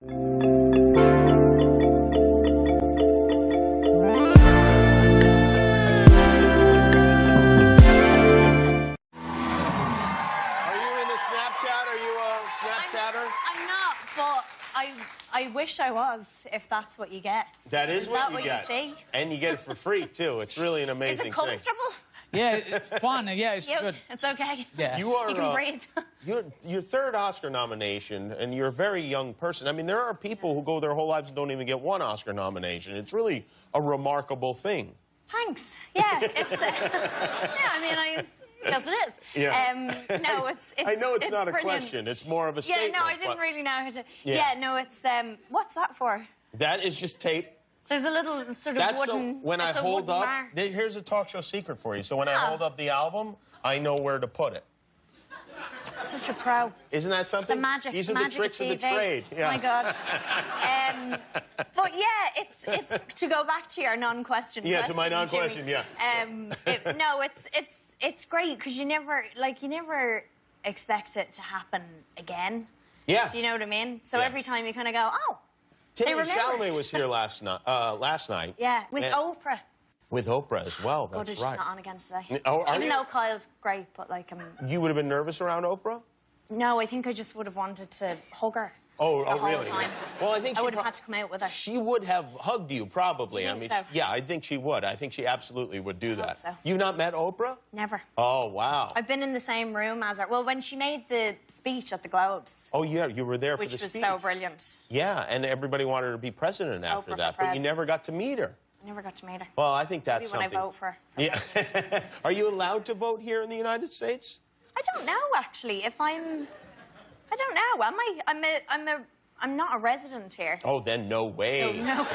I'm not, but I wish I was, if that's what you get. That is what you get. You see? And you get it for free, too. It's really an amazing thing. Is it comfortable? Yeah, it's fun. Yeah, it's good. It's okay. Yeah. You can breathe. Your third Oscar nomination, and you're a very young person. I mean, there are people who go their whole lives and don't even get one Oscar nomination. It's really a remarkable thing. Thanks. Yeah, it's... yeah, I mean, yes, it is. Yeah. No, it's I know it's not brilliant. a question. It's more of a statement. Yeah, no, I didn't really know how to... Yeah. Yeah, no, it's... what's that for? That is just tape. There's a little sort of wooden... When I hold up... Here's a talk show secret for you. So when I hold up the album, I know where to put it. Such a pro. Isn't that something? The magic, These are the tricks of the trade. Yeah. Oh, my God. But, yeah, it's... To go back to your non-question question, to my non-question, Jimmy, yeah. No, it's great, because you never expect it to happen again. Yeah. Do you know what I mean? So every time you kind of go, oh, Timothy Chalamet was here last night. Yeah, with Oprah. With Oprah as well, that's Good, she's right. not on again today. Oh, are Even you? though Kyle's great, but like... You would have been nervous around Oprah? No, I think I just would have wanted to hug her. The whole really? time. Well, I think I would have had to come out with her. She would have hugged you, probably. Do you think I mean, so? yeah, I think she would. I think she absolutely would do that. hope so. You've not met Oprah? Never. Oh, wow. I've been in the same room as her. Well, when she made the speech at the Globes. Oh, yeah, you were there for the speech. Which was so brilliant. Yeah, and everybody wanted her to be president after that, but you never got to meet her. I never got to meet her. Well, I think that's Maybe something. when I vote for her. Yeah. Are you allowed to vote here in the United States? I don't know, actually. I don't know. Am I? I'm not a resident here. Oh, then no way. So, no. Not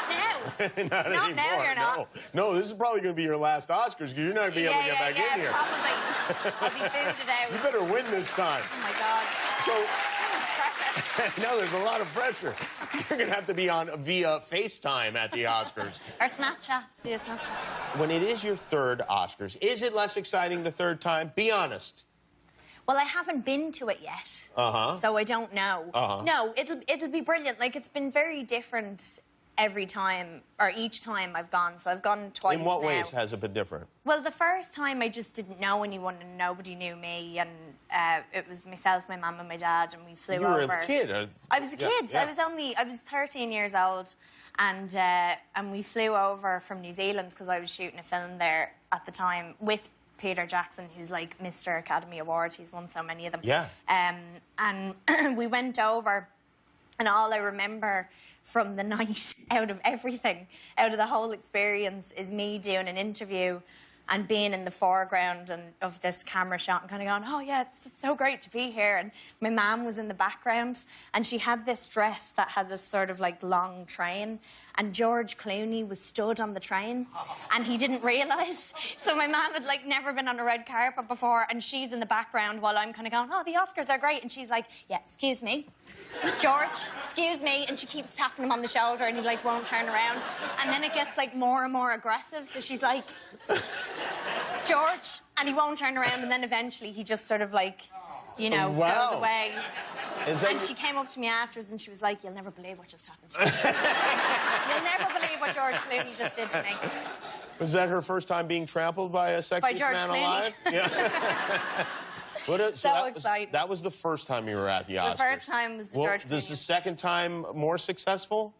now. Not anymore, now, you're not. No, this is probably going to be your last Oscars because you're not going to be able to get back in here. Probably. I'll be booted out. You better win this time. Oh, my God. So pressure. no, there's a lot of pressure. You're going to have to be on via FaceTime at the Oscars. Or Snapchat. Do a Snapchat. When it is your third Oscars, is it less exciting the third time? Be honest. Well, I haven't been to it yet, so I don't know. No, it'll be brilliant. Like, it's been very different every time, or each time I've gone. So I've gone twice. In what ways has it been different? Well, the first time I just didn't know anyone and nobody knew me, and it was myself, my mum, and my dad, and we flew over. You were a kid. I was a kid. Yeah. I was 13 years old, and we flew over from New Zealand because I was shooting a film there at the time with Peter Jackson, who's like Mr. Academy Award. He's won so many of them. Yeah. And we went over, and all I remember from the night, out of everything, out of the whole experience, is me doing an interview and being in the foreground and of this camera shot and kind of going, oh, yeah, it's just so great to be here. And my mum was in the background, and she had this dress that had a sort of, like, long train, and George Clooney was stood on the train, and he didn't realise. So my mum had, like, never been on a red carpet before, and she's in the background while I'm kind of going, oh, the Oscars are great. And she's like, yeah, excuse me. George, excuse me, and she keeps tapping him on the shoulder, and he, like, won't turn around. And then it gets, like, more and more aggressive, so she's like, George, and he won't turn around, and then eventually he just sort of, like, you know, goes away. And she came up to me afterwards, and she was like, you'll never believe what just happened to me. You'll never believe what George Clooney just did to me. Was that her first time being trampled by a sexiest man alive? Yeah. So exciting. That was the first time you were at the Oscars. The first time was the George Clooney. Was the second time more successful?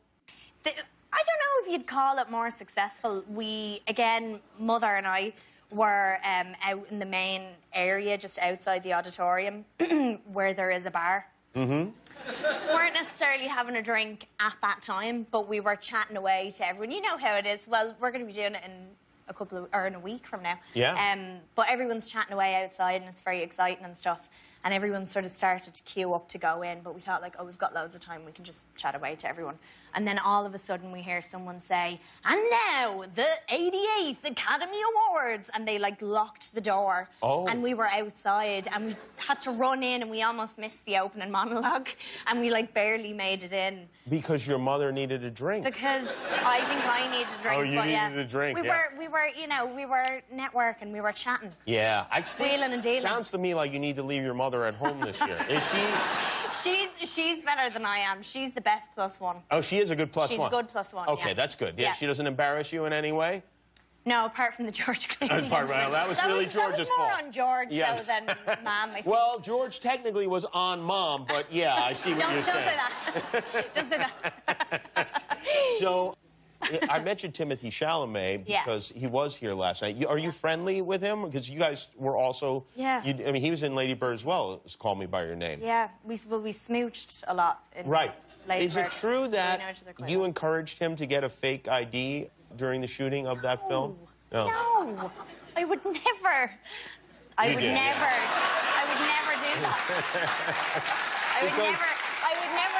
I don't know if you'd call it more successful. We, again, Mother and I were out in the main area, just outside the auditorium, where there is a bar. Mm-hmm. We weren't necessarily having a drink at that time, but we were chatting away to everyone. You know how it is. Well, we're going to be doing it in in a week from now. Yeah. But everyone's chatting away outside, and it's very exciting and stuff. And everyone sort of started to queue up to go in, but we thought, like, oh, we've got loads of time, we can just chat away to everyone. And then all of a sudden we hear someone say, and now, the 88th Academy Awards! And they, like, locked the door. Oh. And we were outside, and we had to run in, and we almost missed the opening monologue, and we, like, barely made it in. Because your mother needed a drink. Because I think I needed a drink. Oh, you needed a drink, we were, you know, we were networking, we were chatting. Yeah. I think Wheeling and dealing. Sounds to me like you need to leave your mother at home this year. Is she... She's better than I am. She's the best +1. Oh, she is a good +1. She's a good +1. Okay, yeah. that's good. Yeah, Yeah. she doesn't embarrass you in any way? No, apart from the George Clooney. Well, that was really George's that was more fault. on George Yeah. so than Mom. I think. Well, George technically was on Mom, but yeah, I see what you're saying. Don't say that. Don't say that. So, I mentioned Timothy Chalamet Yeah. because he was here last night. Are you friendly with him? Because you guys were also... Yeah. I mean, he was in Lady Bird as well. It was Call Me By Your Name. Yeah, we smooched a lot. In Right. Lady Is it Bird, true so we that know each other quite you well. encouraged him to get a fake ID during the shooting of that film? No, I would never. I You would did, never. yeah. I would never do that. I would Because- never. I would never.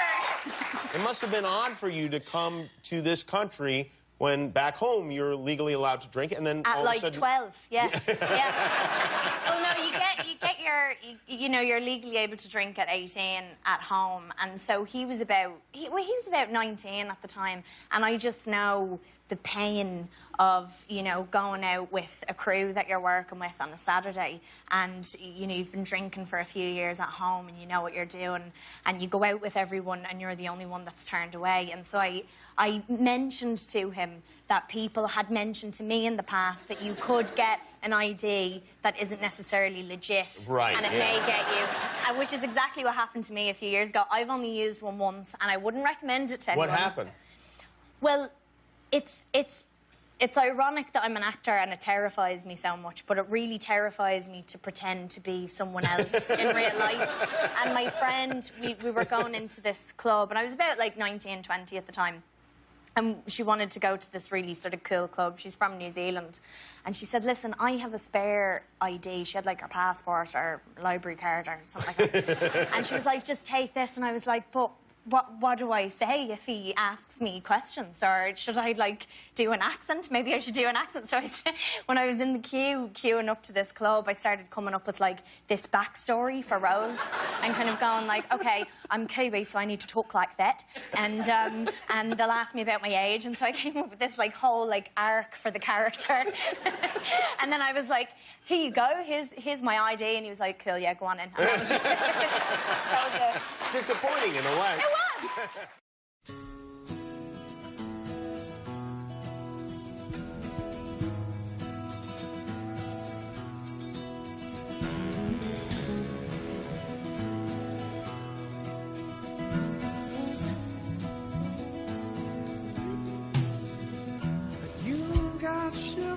It must have been odd for you to come to this country when back home you're legally allowed to drink, and then all At of a like sudden... 12, yeah. Yeah. Well, no, you get your, you know, you're legally able to drink at 18 at home, and so he was about 19 at the time, and I just know the pain of, you know, going out with a crew that you're working with on a Saturday, and, you know, you've been drinking for a few years at home, and you know what you're doing, and you go out with everyone, and you're the only one that's turned away. And so I mentioned to him that people had mentioned to me in the past that you could get an ID that isn't necessarily legit, Right, and it yeah. may get you, and which is exactly what happened to me a few years ago. I've only used one once, and I wouldn't recommend it to anyone. What happened? Well, it's ironic that I'm an actor and it terrifies me so much, but it really terrifies me to pretend to be someone else in real life. And my friend, we were going into this club, and I was about like 19, 20 at the time. And she wanted to go to this really sort of cool club. She's from New Zealand. And she said, listen, I have a spare ID. She had like her passport or library card or something like that. And she was like, just take this. And I was like, but what do I say if he asks me questions? Or should I, like, do an accent? Maybe I should do an accent. So when I was in the queuing up to this club, I started coming up with, like, this backstory for Rose and kind of going, like, OK, I'm Kiwi, so I need to talk like that. And they'll ask me about my age. And so I came up with this, like, whole, like, arc for the character. And then I was like, here you go, here's my ID. And he was like, cool, yeah, go on in. And that was it. That was it. Disappointing in a way. It was. You got your